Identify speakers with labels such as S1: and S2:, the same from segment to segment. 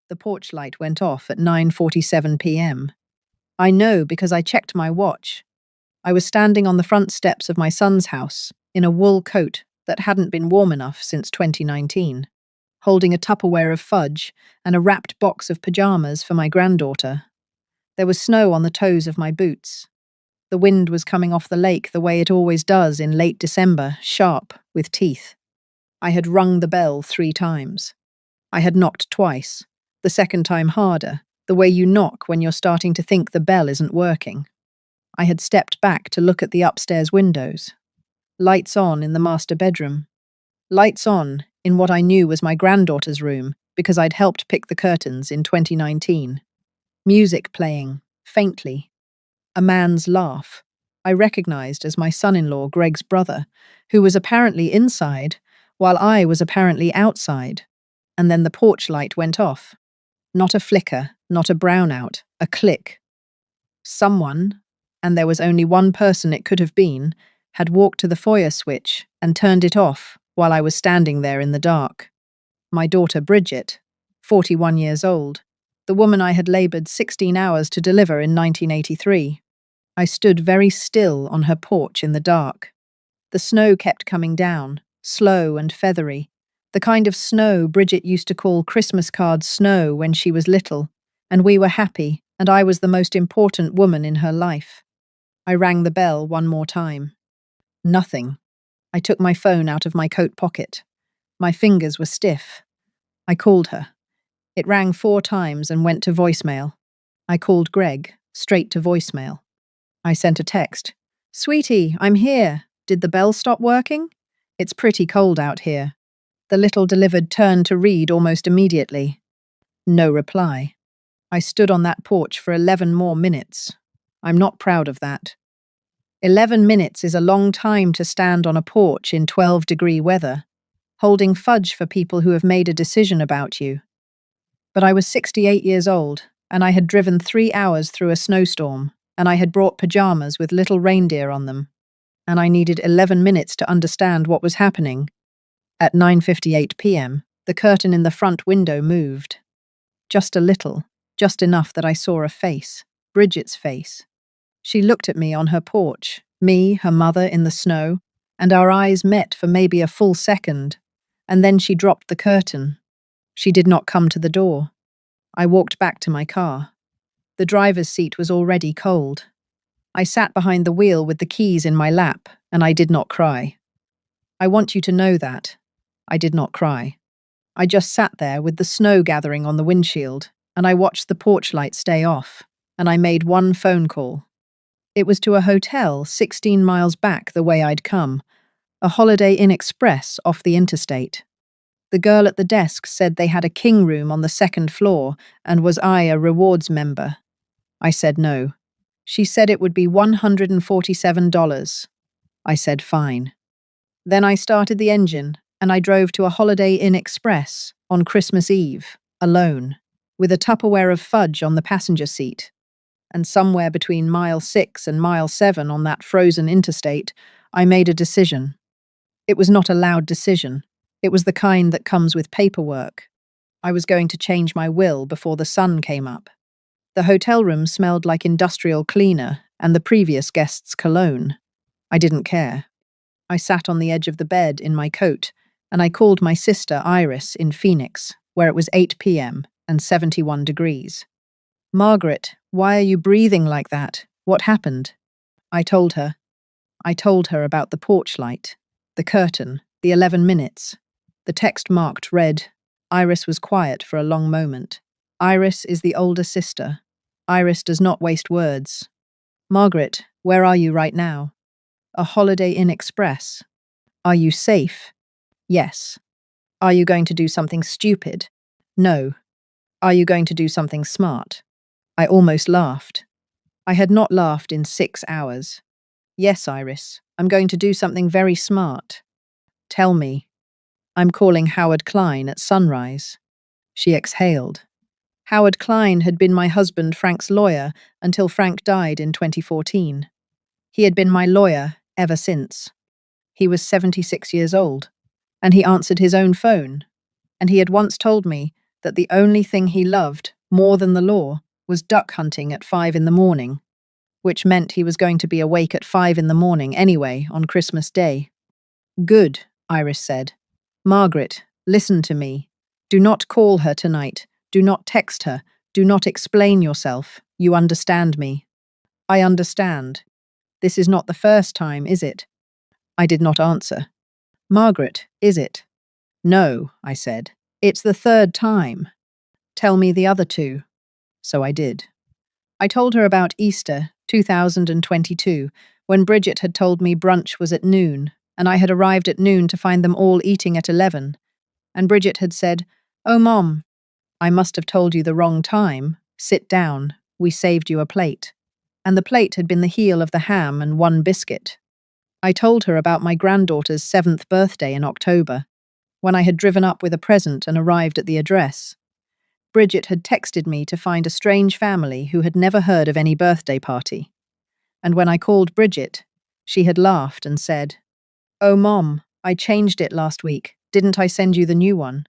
S1: The porch light went off at 9:47 p.m. I know because I checked my watch. I was standing on the front steps of my son's house in a wool coat that hadn't been warm enough since 2019, holding a Tupperware of fudge and a wrapped box of pajamas for my granddaughter. There was snow on the toes of my boots. The wind was coming off the lake the way it always does in late December, sharp, with teeth. I had rung the bell 3 times. I had knocked twice, the second time harder, the way you knock when you're starting to think the bell isn't working. I had stepped back to look at the upstairs windows. Lights on in the master bedroom. Lights on in what I knew was my granddaughter's room because I'd helped pick the curtains in 2019. Music playing, faintly. A man's laugh. I recognized as my son-in-law Greg's brother, who was apparently inside, while I was apparently outside. And then the porch light went off. Not a flicker, not a brownout, a click. Someone, and there was only one person it could have been, had walked to the foyer switch and turned it off while I was standing there in the dark. My daughter Bridget, 41 years old, the woman I had laboured 16 hours to deliver in 1983. I stood very still on her porch in the dark. The snow kept coming down, slow and feathery, the kind of snow Bridget used to call Christmas card snow when she was little, and we were happy, and I was the most important woman in her life. I rang the bell one more time. Nothing. I took my phone out of my coat pocket. My fingers were stiff. I called her. It rang 4 times and went to voicemail. I called Greg, straight to voicemail. I sent a text. "Sweetie, I'm here. Did the bell stop working? It's pretty cold out here." The little delivered turned to read almost immediately. No reply. I stood on that porch for 11 more minutes. I'm not proud of that. 11 minutes is a long time to stand on a porch in 12-degree weather, holding fudge for people who have made a decision about you. But I was 68 years old, and I had driven 3 hours through a snowstorm, and I had brought pajamas with little reindeer on them, and I needed 11 minutes to understand what was happening. At 9:58 p.m., the curtain in the front window moved. Just a little, just enough that I saw a face, Bridget's face. She looked at me on her porch, me, her mother, in the snow, and our eyes met for maybe a full second, and then she dropped the curtain. She did not come to the door. I walked back to my car. The driver's seat was already cold. I sat behind the wheel with the keys in my lap, and I did not cry. I want you to know that. I did not cry. I just sat there with the snow gathering on the windshield, and I watched the porch light stay off, and I made one phone call. It was to a hotel 16 miles back the way I'd come, a Holiday Inn Express off the interstate. The girl at the desk said they had a king room on the 2nd floor, and was I a rewards member? I said no. She said it would be $147. I said fine. Then I started the engine, and I drove to a Holiday Inn Express on Christmas Eve, alone, with a Tupperware of fudge on the passenger seat. And somewhere between mile 6 and mile 7 on that frozen interstate, I made a decision. It was not a loud decision. It was the kind that comes with paperwork. I was going to change my will before the sun came up. The hotel room smelled like industrial cleaner and the previous guest's cologne. I didn't care. I sat on the edge of the bed in my coat, and I called my sister Iris in Phoenix, where it was 8 p.m. and 71 degrees. "Margaret, why are you breathing like that? What happened?" I told her. I told her about the porch light, the curtain, the 11 minutes. The text marked read. Iris was quiet for a long moment. Iris is the older sister. Iris does not waste words. "Margaret, where are you right now?" "A Holiday Inn Express." "Are you safe?" "Yes." "Are you going to do something stupid?" "No." "Are you going to do something smart?" I almost laughed. I had not laughed in 6 hours. "Yes, Iris, I'm going to do something very smart." "Tell me." "I'm calling Howard Klein at sunrise." She exhaled. Howard Klein had been my husband Frank's lawyer until Frank died in 2014. He had been my lawyer ever since. He was 76 years old, and he answered his own phone, and he had once told me that the only thing he loved, more than the law, was duck hunting at 5 in the morning, which meant he was going to be awake at 5 in the morning anyway on Christmas Day. Good, Iris said. Margaret, listen to me. Do not call her tonight. Do not text her. Do not explain yourself. You understand me. I understand. This is not the first time, is it? I did not answer. Margaret, is it? No, I said. It's the third time. Tell me the other two. So I did. I told her about Easter, 2022, when Bridget had told me brunch was at noon, and I had arrived at noon to find them all eating at 11. And Bridget had said, "Oh, Mom, I must have told you the wrong time. Sit down. We saved you a plate." And the plate had been the heel of the ham and one biscuit. I told her about my granddaughter's 7th birthday in October, when I had driven up with a present and arrived at the address. Bridget had texted me to find a strange family who had never heard of any birthday party. And when I called Bridget, she had laughed and said, "Oh, Mom, I changed it last week. Didn't I send you the new one?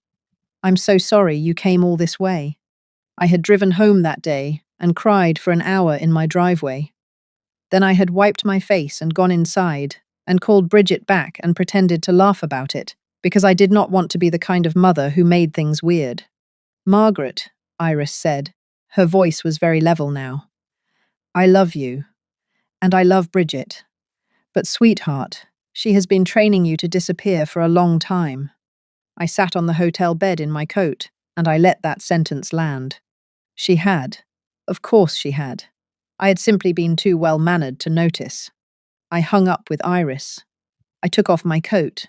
S1: I'm so sorry you came all this way." I had driven home that day and cried for an hour in my driveway. Then I had wiped my face and gone inside and called Bridget back and pretended to laugh about it, because I did not want to be the kind of mother who made things weird. "Margaret," Iris said. Her voice was very level now. "I love you. And I love Bridget. But sweetheart, she has been training you to disappear for a long time." I sat on the hotel bed in my coat, and I let that sentence land. She had. Of course she had. I had simply been too well-mannered to notice. I hung up with Iris. I took off my coat.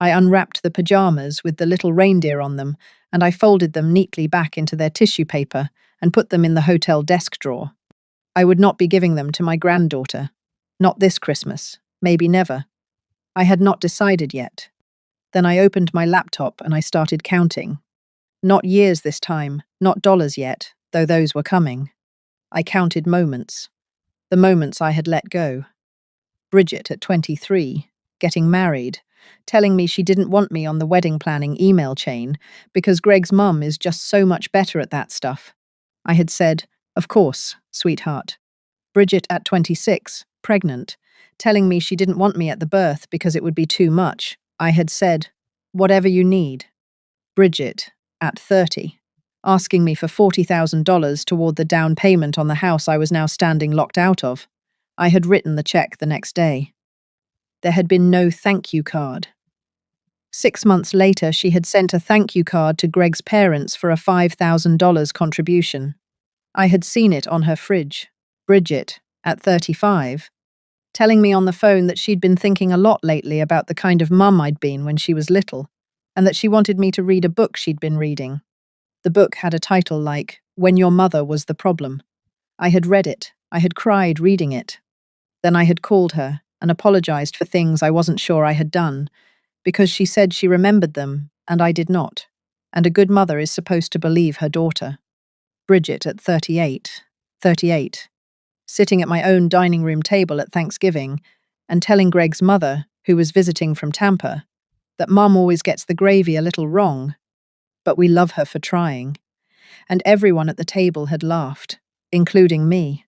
S1: I unwrapped the pajamas with the little reindeer on them, and I folded them neatly back into their tissue paper and put them in the hotel desk drawer. I would not be giving them to my granddaughter. Not this Christmas. Maybe never. I had not decided yet. Then I opened my laptop and I started counting. Not years this time, not dollars yet, though those were coming. I counted moments. The moments I had let go. Bridget at 23, getting married, telling me she didn't want me on the wedding planning email chain because Greg's mum is just so much better at that stuff. I had said, "Of course, sweetheart." Bridget at 26, pregnant, telling me she didn't want me at the birth because it would be too much. I had said, "Whatever you need." Bridget at 30, asking me for $40,000 toward the down payment on the house I was now standing locked out of. I had written the check the next day. There had been no thank you card. 6 months later, she had sent a thank you card to Greg's parents for a $5,000 contribution. I had seen it on her fridge. Bridget, at 35, telling me on the phone that she'd been thinking a lot lately about the kind of mum I'd been when she was little, and that she wanted me to read a book she'd been reading. The book had a title like, "When Your Mother Was the Problem." I had read it. I had cried reading it. Then I had called her and apologized for things I wasn't sure I had done, because she said she remembered them, and I did not. And a good mother is supposed to believe her daughter. Bridget at 38, sitting at my own dining room table at Thanksgiving, and telling Greg's mother, who was visiting from Tampa, that Mum always gets the gravy a little wrong, but we love her for trying. And everyone at the table had laughed, including me.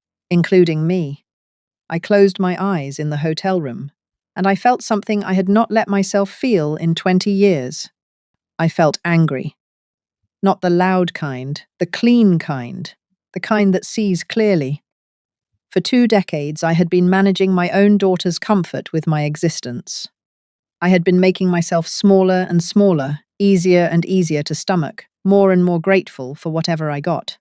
S1: I closed my eyes in the hotel room, and I felt something I had not let myself feel in 20 years. I felt angry. Not the loud kind, the clean kind, the kind that sees clearly. For 2 decades, I had been managing my own daughter's comfort with my existence. I had been making myself smaller and smaller, easier and easier to stomach, more and more grateful for whatever I got.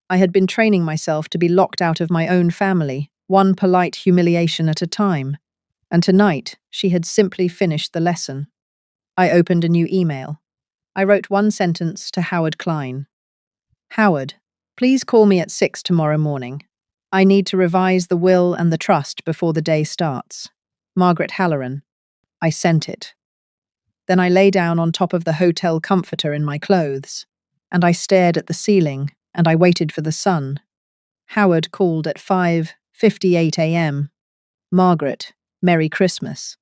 S1: I had been training myself to be locked out of my own family, one polite humiliation at a time, and tonight she had simply finished the lesson. I opened a new email. I wrote one sentence to Howard Klein. "Howard, please call me at 6 tomorrow morning. I need to revise the will and the trust before the day starts. Margaret Halloran." I sent it. Then I lay down on top of the hotel comforter in my clothes, and I stared at the ceiling, and I waited for the sun. Howard called at 5:58 a.m. "Margaret, Merry Christmas."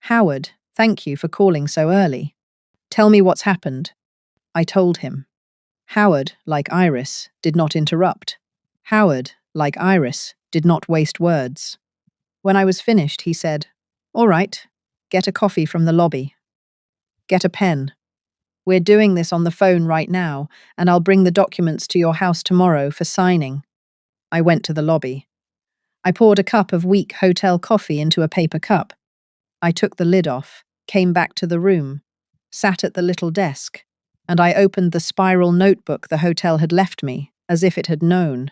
S1: "Howard, thank you for calling so early. Tell me what's happened." I told him. Howard, like Iris, did not interrupt. Howard, like Iris, did not waste words. When I was finished, he said, "All right, get a coffee from the lobby. Get a pen. We're doing this on the phone right now, and I'll bring the documents to your house tomorrow for signing." I went to the lobby. I poured a cup of weak hotel coffee into a paper cup. I took the lid off, came back to the room, sat at the little desk, and I opened the spiral notebook the hotel had left me, as if it had known.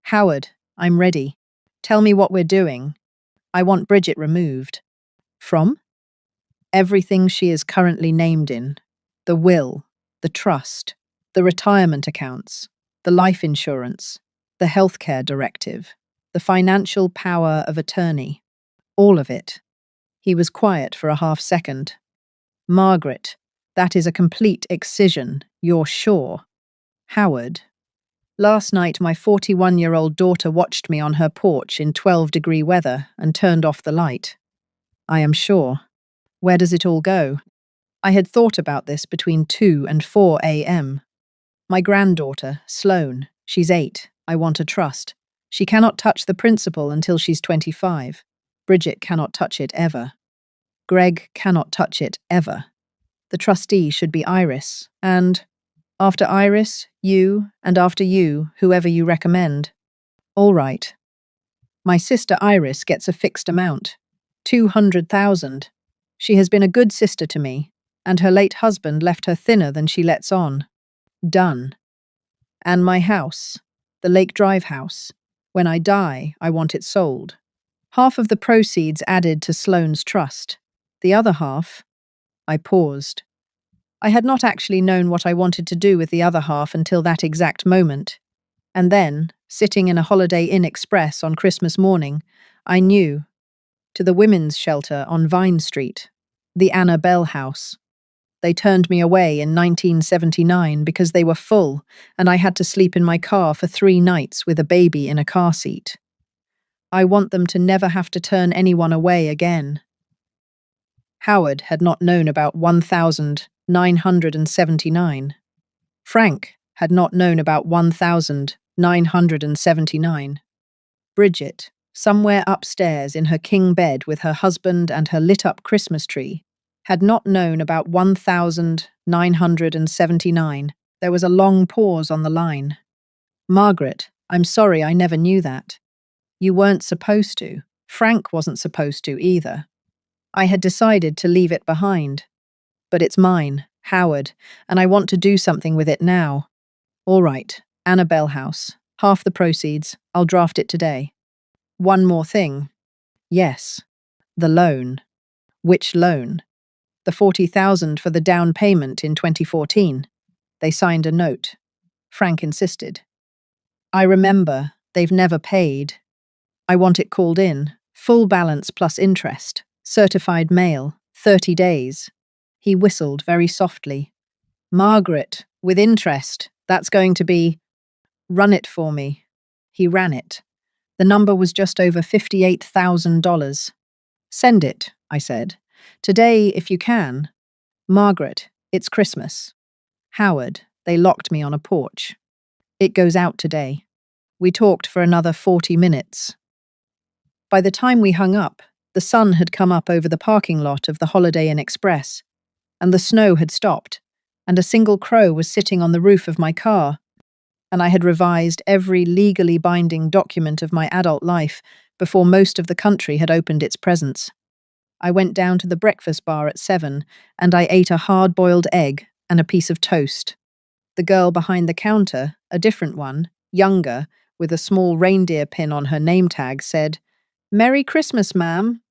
S1: "Howard, I'm ready. Tell me what we're doing. I want Bridget removed." From? Everything she is currently named in. The will, the trust, the retirement accounts, the life insurance, the healthcare directive, the financial power of attorney. All of it. He was quiet for a half-second. "Margaret, that is a complete excision, you're sure?" "Howard, last night my 41-year-old daughter watched me on her porch in 12-degree weather and turned off the light. I am sure. Where does it all go?" I had thought about this between 2 and 4 a.m. "My granddaughter, Sloane, she's 8, I want a trust. She cannot touch the principal until she's 25. Bridget cannot touch it ever. Greg cannot touch it ever. The trustee should be Iris, and, after Iris, you, and after you, whoever you recommend." "All right. My sister Iris gets a fixed amount, 200,000. She has been a good sister to me, and her late husband left her thinner than she lets on. Done. And my house, the Lake Drive house. When I die, I want it sold. Half of the proceeds added to Sloane's trust. The other half—" I paused. I had not actually known what I wanted to do with the other half until that exact moment. And then, sitting in a Holiday Inn Express on Christmas morning, I knew. To the women's shelter on Vine Street. The Anna Bell house. They turned me away in 1979 because they were full, and I had to sleep in my car for 3 nights with a baby in a car seat. I want them to never have to turn anyone away again. Howard had not known about 1,979. Frank had not known about 1,979. Bridget, somewhere upstairs in her king bed with her husband and her lit-up Christmas tree, had not known about 1,979. There was a long pause on the line. "Margaret, I'm sorry I never knew that. You weren't supposed to. Frank wasn't supposed to either. I had decided to leave it behind. But it's mine, Howard, and I want to do something with it now." "All right, Anna Bell house. Half the proceeds. I'll draft it today." "One more thing." "Yes. The loan." "Which loan?" "The 40,000 for the down payment in 2014. They signed a note." Frank insisted. "I remember. They've never paid. I want it called in. Full balance plus interest. Certified mail. 30 days. He whistled very softly. "Margaret, with interest. That's going to be—" "Run it for me." He ran it. The number was just over $58,000. "Send it," I said. "Today, if you can." "Margaret, it's Christmas." "Howard, they locked me on a porch." "It goes out today." We talked for another 40 minutes. By the time we hung up, the sun had come up over the parking lot of the Holiday Inn Express, and the snow had stopped, and a single crow was sitting on the roof of my car, and I had revised every legally binding document of my adult life before most of the country had opened its presents. I went down to the breakfast bar at 7, and I ate a hard-boiled egg and a piece of toast. The girl behind the counter, a different one, younger, with a small reindeer pin on her name tag, said, "Merry Christmas, ma'am."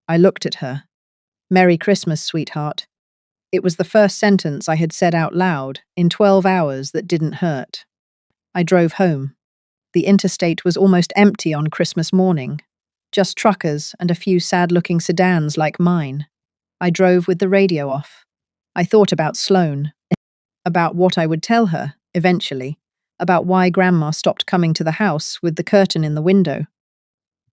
S1: I looked at her. "Merry Christmas, sweetheart." It was the first sentence I had said out loud in 12 hours that didn't hurt. I drove home. The interstate was almost empty on Christmas morning. Just truckers and a few sad-looking sedans like mine. I drove with the radio off. I thought about Sloane, about what I would tell her, eventually, about why Grandma stopped coming to the house with the curtain in the window.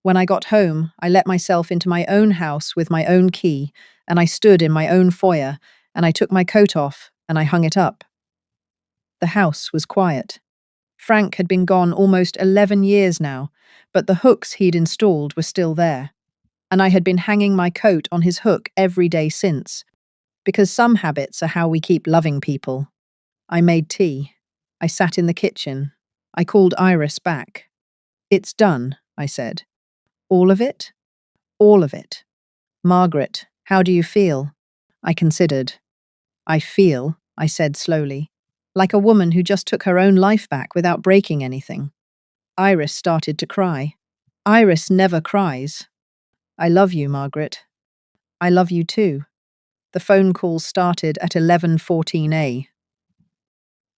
S1: When I got home, I let myself into my own house with my own key, and I stood in my own foyer, and I took my coat off, and I hung it up. The house was quiet. Frank had been gone almost 11 years now, but the hooks he'd installed were still there, and I had been hanging my coat on his hook every day since, because some habits are how we keep loving people. I made tea. I sat in the kitchen. I called Iris back. "It's done," I said. "All of it?" "All of it." "Margaret, how do you feel?" I considered. "I feel," I said slowly, "like a woman who just took her own life back without breaking anything." Iris started to cry. Iris never cries. "I love you, Margaret." "I love you too." The phone call started at 11:14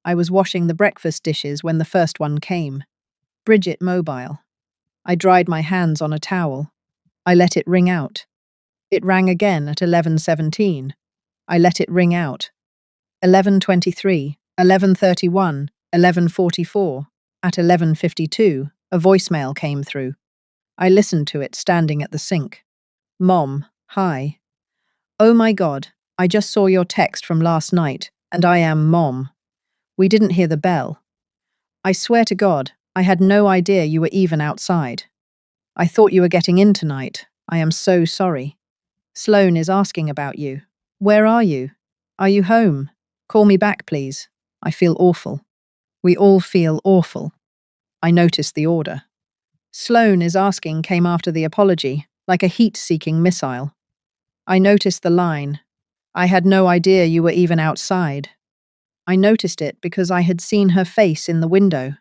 S1: I was washing the breakfast dishes when the first one came. Bridget Mobile. I dried my hands on a towel. I let it ring out. It rang again at 11:17. I let it ring out. 11:23, 11:31, 11:44. At 11:52, a voicemail came through. I listened to it standing at the sink. "Mom, hi. Oh my God, I just saw your text from last night, and I am Mom. We didn't hear the bell. I swear to God, I had no idea you were even outside. I thought you were getting in tonight. I am so sorry. Sloane is asking about you. Where are you? Are you home? Call me back, please. I feel awful." We all feel awful. I noticed the order. "Sloane is asking" came after the apology, like a heat-seeking missile. I noticed the line. "I had no idea you were even outside." I noticed it because I had seen her face in the window.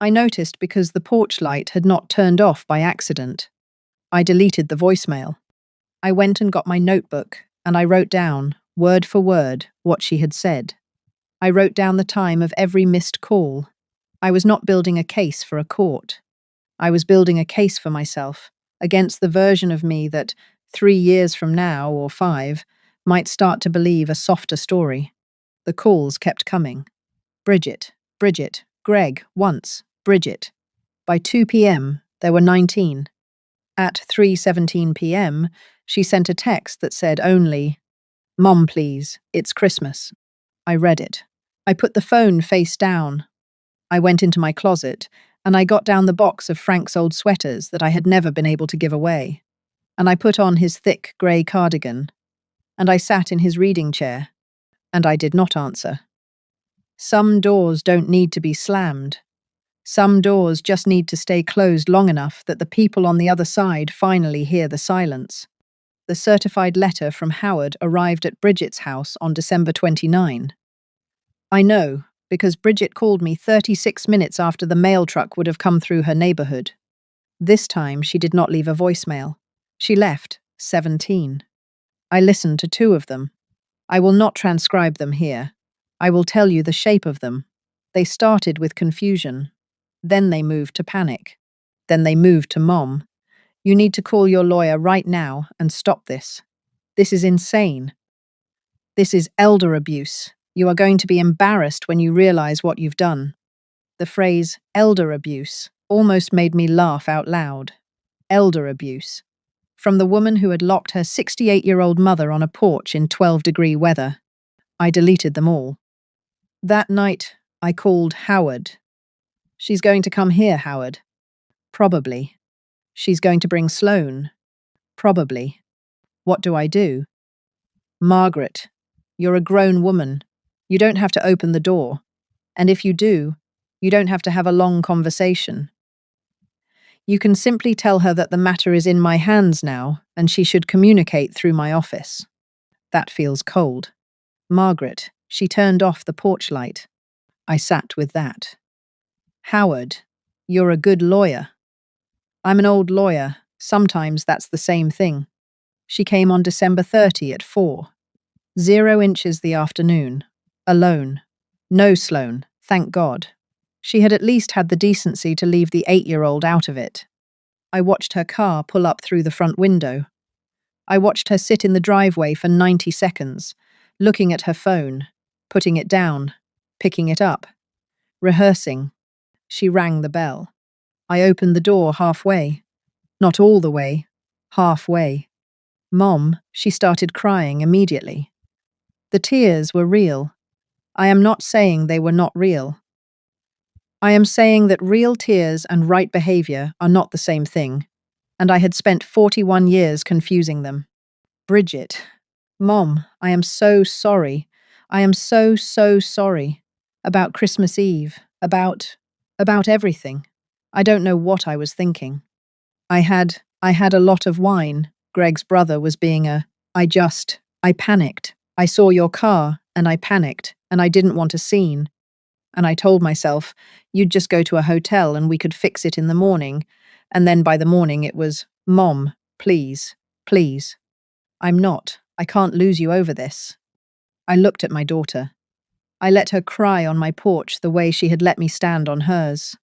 S1: I noticed because the porch light had not turned off by accident. I deleted the voicemail. I went and got my notebook, and I wrote down, word for word, what she had said. I wrote down the time of every missed call. I was not building a case for a court. I was building a case for myself, against the version of me that, 3 years from now, or 5, might start to believe a softer story. The calls kept coming. Bridget, Bridget, Greg, once, Bridget. By 2 p.m., there were 19. At 3:17 p.m., she sent a text that said only, "Mom, please, it's Christmas." I read it. I put the phone face down. I went into my closet, and I got down the box of Frank's old sweaters that I had never been able to give away. And I put on his thick grey cardigan. And I sat in his reading chair. And I did not answer. Some doors don't need to be slammed. Some doors just need to stay closed long enough that the people on the other side finally hear the silence. The certified letter from Howard arrived at Bridget's house on December 29. I know, because Bridget called me 36 minutes after the mail truck would have come through her neighborhood. This time she did not leave a voicemail. She left 17. I listened to 2 of them. I will not transcribe them here. I will tell you the shape of them. They started with confusion. Then they moved to panic. Then they moved to Mom. "You need to call your lawyer right now and stop this. This is insane. This is elder abuse. You are going to be embarrassed when you realize what you've done." The phrase elder abuse almost made me laugh out loud. Elder abuse. From the woman who had locked her 68-year-old mother on a porch in 12-degree weather. I deleted them all. That night, I called Howard. "She's going to come here, Howard." "Probably." "She's going to bring Sloane." "Probably." "What do I do?" "Margaret, you're a grown woman. You don't have to open the door. And if you do, you don't have to have a long conversation. You can simply tell her that the matter is in my hands now, and she should communicate through my office." That feels cold. "Margaret, she turned off the porch light." I sat with that. "Howard, you're a good lawyer." "I'm an old lawyer. Sometimes that's the same thing." She came on December 30 at 4. 0 inches the afternoon. Alone. No Sloane, thank God. She had at least had the decency to leave the 8-year-old out of it. I watched her car pull up through the front window. I watched her sit in the driveway for 90 seconds, looking at her phone, putting it down, picking it up, rehearsing. She rang the bell. I opened the door halfway. Not all the way. Halfway. "Mom," she started crying immediately. The tears were real. I am not saying they were not real. I am saying that real tears and right behavior are not the same thing, and I had spent 41 years confusing them. Bridget. Mom, I am so sorry. I am so sorry. About Christmas Eve. About everything. I don't know what I was thinking. I had a lot of wine. Greg's brother was being I panicked. I saw your car, and I panicked, and I didn't want a scene. And I told myself, you'd just go to a hotel and we could fix it in the morning. And then by the morning it was, Mom, please, please. I'm not. I can't lose you over this. I looked at my daughter. I let her cry on my porch the way she had let me stand on hers.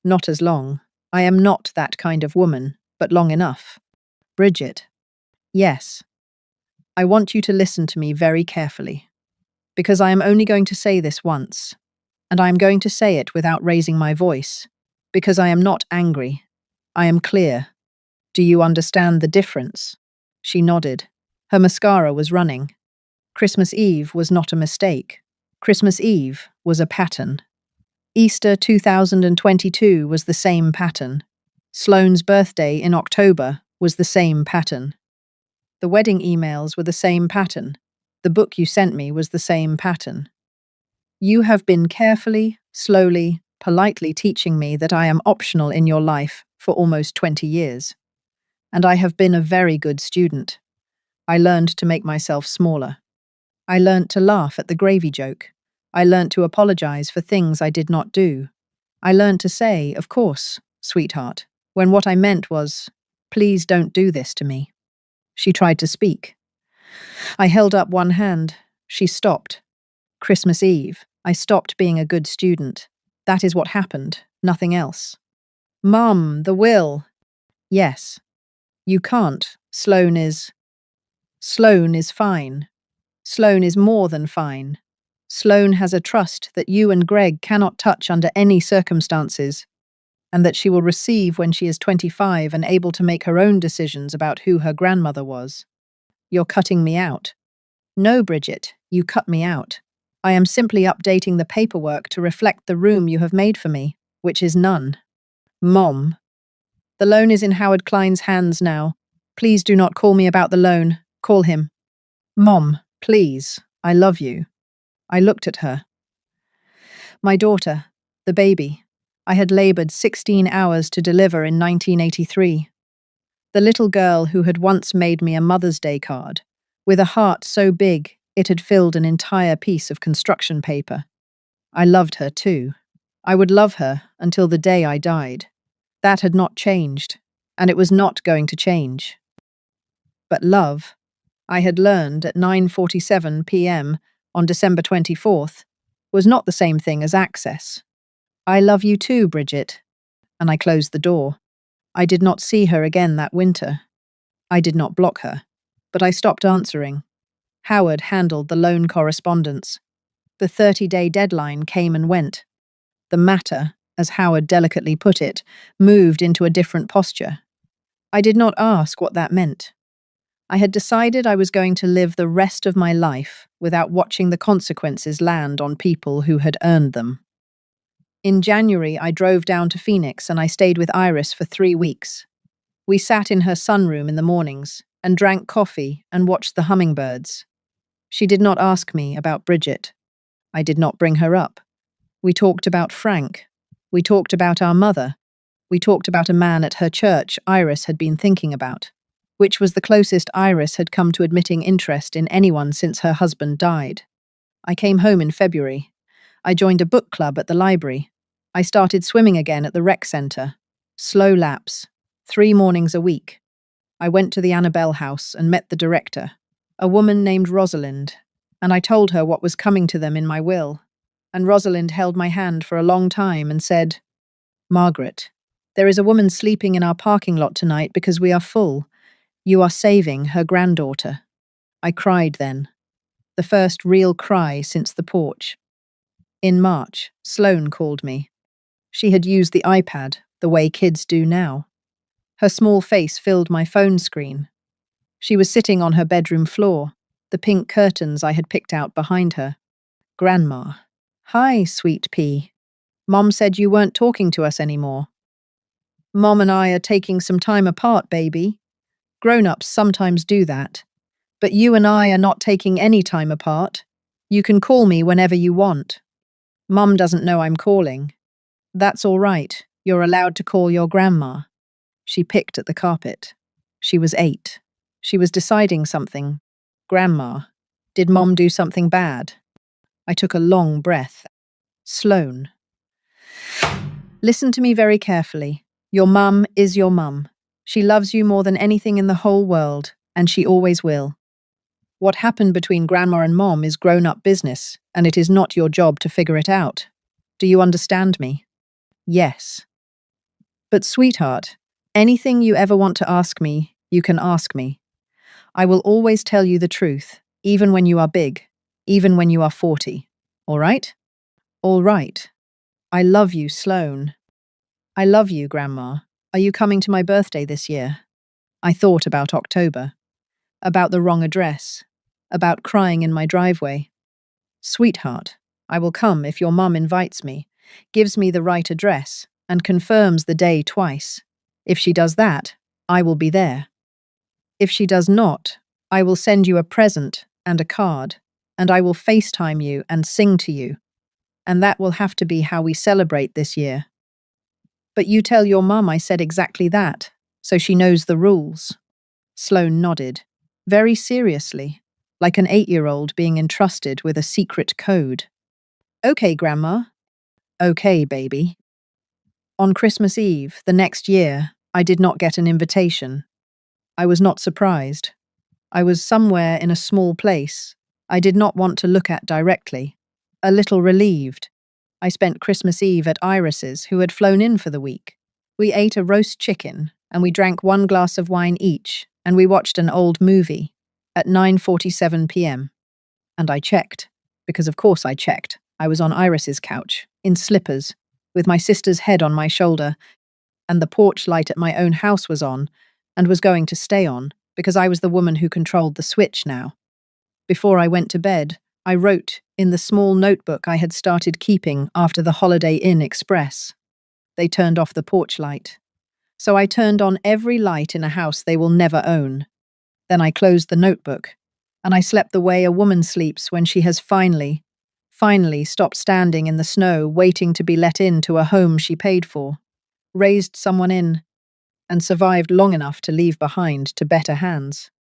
S1: Not as long. I am not that kind of woman, but long enough. Bridget. Yes. I want you to listen to me very carefully. Because I am only going to say this once, and I am going to say it without raising my voice, because I am not angry. I am clear. Do you understand the difference? She nodded. Her mascara was running. Christmas Eve was not a mistake. Christmas Eve was a pattern. Easter 2022 was the same pattern. Sloane's birthday in October was the same pattern. The wedding emails were the same pattern. The book you sent me was the same pattern. You have been carefully, slowly, politely teaching me that I am optional in your life for almost 20 years. And I have been a very good student. I learned to make myself smaller. I learnt to laugh at the gravy joke. I learnt to apologize for things I did not do. I learnt to say, of course, sweetheart, when what I meant was, please don't do this to me. She tried to speak. I held up one hand. She stopped. Christmas Eve, I stopped being a good student. That is what happened, nothing else. Mum, the will. Yes. You can't. Sloane is fine. Sloane is more than fine. Sloane has a trust that you and Greg cannot touch under any circumstances, and that she will receive when she is 25 and able to make her own decisions about who her grandmother was. You're cutting me out. No, Bridget, you cut me out. I am simply updating the paperwork to reflect the room you have made for me, which is none. Mom. The loan is in Howard Klein's hands now. Please do not call me about the loan. Call him. Mom, please. I love you. I looked at her. My daughter, the baby. I had labored 16 hours to deliver in 1983. The little girl who had once made me a Mother's Day card, with a heart so big it had filled an entire piece of construction paper. I loved her too. I would love her until the day I died. That had not changed, and it was not going to change. But love, I had learned at 9:47 p.m. on December 24th, was not the same thing as access. I love you too, Bridget. And I closed the door. I did not see her again that winter. I did not block her, but I stopped answering. Howard handled the loan correspondence. The 30-day deadline came and went. The matter, as Howard delicately put it, moved into a different posture. I did not ask what that meant. I had decided I was going to live the rest of my life without watching the consequences land on people who had earned them. In January, I drove down to Phoenix and I stayed with Iris for 3 weeks. We sat in her sunroom in the mornings and drank coffee and watched the hummingbirds. She did not ask me about Bridget. I did not bring her up. We talked about Frank. We talked about our mother. We talked about a man at her church Iris had been thinking about, which was the closest Iris had come to admitting interest in anyone since her husband died. I came home in February. I joined a book club at the library. I started swimming again at the rec centre. Slow laps. 3 mornings a week. I went to the Annabelle house and met the director, a woman named Rosalind, and I told her what was coming to them in my will. And Rosalind held my hand for a long time and said, Margaret, there is a woman sleeping in our parking lot tonight because we are full. You are saving her granddaughter. I cried then. The first real cry since the porch. In March, Sloane called me. She had used the iPad, the way kids do now. Her small face filled my phone screen. She was sitting on her bedroom floor, the pink curtains I had picked out behind her. Grandma. Hi, sweet pea. Mom said you weren't talking to us anymore. Mom and I are taking some time apart, baby. Grown-ups sometimes do that. But you and I are not taking any time apart. You can call me whenever you want. Mum doesn't know I'm calling. That's all right. You're allowed to call your grandma. She picked at the carpet. She was 8. She was deciding something. Grandma, did Mom do something bad? I took a long breath. Sloane. Listen to me very carefully. Your mum is your mum. She loves you more than anything in the whole world, and she always will. What happened between Grandma and Mom is grown-up business, and it is not your job to figure it out. Do you understand me? Yes. But sweetheart, anything you ever want to ask me, you can ask me. I will always tell you the truth, even when you are big, even when you are 40. All right? All right. I love you, Sloane. I love you, Grandma. Are you coming to my birthday this year? I thought about October, about the wrong address, about crying in my driveway. Sweetheart, I will come if your mum invites me, gives me the right address, and confirms the day twice. If she does that, I will be there. If she does not, I will send you a present and a card, and I will FaceTime you and sing to you. And that will have to be how we celebrate this year. But you tell your mum I said exactly that, so she knows the rules. Sloane nodded, very seriously, like an 8-year-old being entrusted with a secret code. Okay, Grandma. Okay, baby. On Christmas Eve, the next year, I did not get an invitation. I was not surprised. I was somewhere in a small place I did not want to look at directly, a little relieved. I spent Christmas Eve at Iris's, who had flown in for the week. We ate a roast chicken, and we drank 1 glass of wine each, and we watched an old movie at 9:47 p.m. And I checked, because of course I checked. I was on Iris's couch, in slippers, with my sister's head on my shoulder, and the porch light at my own house was on, and was going to stay on, because I was the woman who controlled the switch now. Before I went to bed, I wrote in the small notebook I had started keeping after the Holiday Inn Express. They turned off the porch light. So I turned on every light in a house they will never own. Then I closed the notebook, and I slept the way a woman sleeps when she has finally stopped standing in the snow waiting to be let into a home she paid for, raised someone in, and survived long enough to leave behind to better hands.